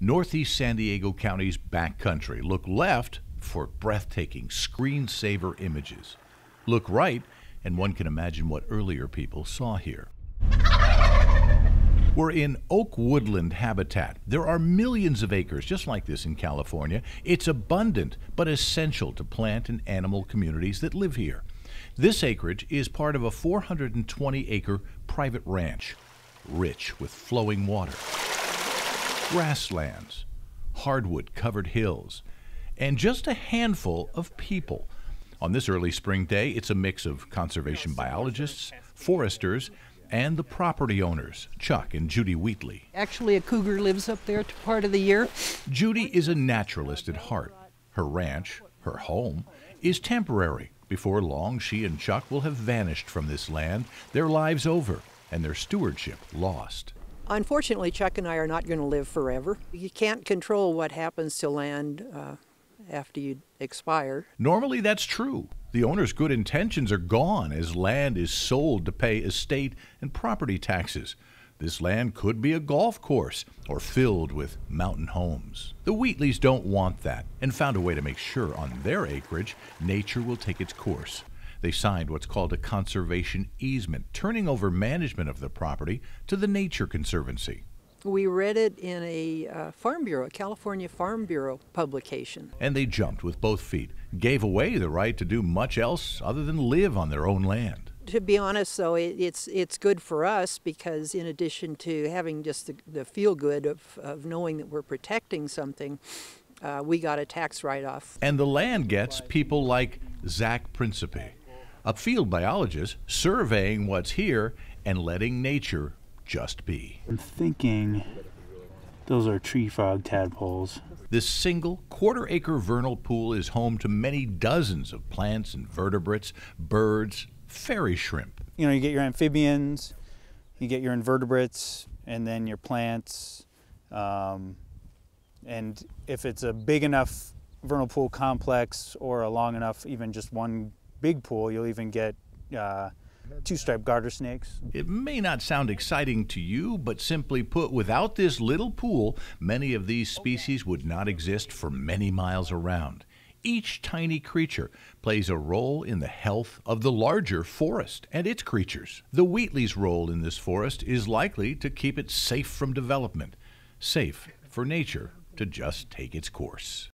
Northeast San Diego County's backcountry. Look left for breathtaking screensaver images. Look right, and one can imagine what earlier people saw here. We're in oak woodland habitat. There are millions of acres just like this in California. It's abundant, but essential to plant and animal communities that live here. This acreage is part of a 420-acre private ranch, rich with flowing water, grasslands, hardwood-covered hills, and just a handful of people. On this early spring day, it's a mix of conservation biologists, foresters, and the property owners, Chuck and Judy Wheatley. Actually, a cougar lives up there part of the year. Judy is a naturalist at heart. Her ranch, her home, is temporary. Before long, she and Chuck will have vanished from this land, their lives over, and their stewardship lost. Unfortunately, Chuck and I are not going to live forever. You can't control what happens to land after you expire. Normally, that's true. The owner's good intentions are gone as land is sold to pay estate and property taxes. This land could be a golf course or filled with mountain homes. The Wheatleys don't want that and found a way to make sure on their acreage nature will take its course. They signed what's called a conservation easement, turning over management of the property to the Nature Conservancy. We read it in a Farm Bureau, a California Farm Bureau publication. And they jumped with both feet, gave away the right to do much else other than live on their own land. To be honest, though, it's good for us because in addition to having just the feel-good of knowing that we're protecting something, we got a tax write-off. And the land gets people like Zach Principe, a field biologist surveying what's here and letting nature just be. I'm thinking those are tree frog tadpoles. This single quarter-acre vernal pool is home to many dozens of plants and vertebrates, birds, fairy shrimp. You know, you get your amphibians, you get your invertebrates, and then your plants. And if it's a big enough vernal pool complex or a long enough, even just one big pool, you'll even get two-striped garter snakes. It may not sound exciting to you, but simply put, without this little pool, many of these species would not exist for many miles around. Each tiny creature plays a role in the health of the larger forest and its creatures. The Wheatley's role in this forest is likely to keep it safe from development, safe for nature to just take its course.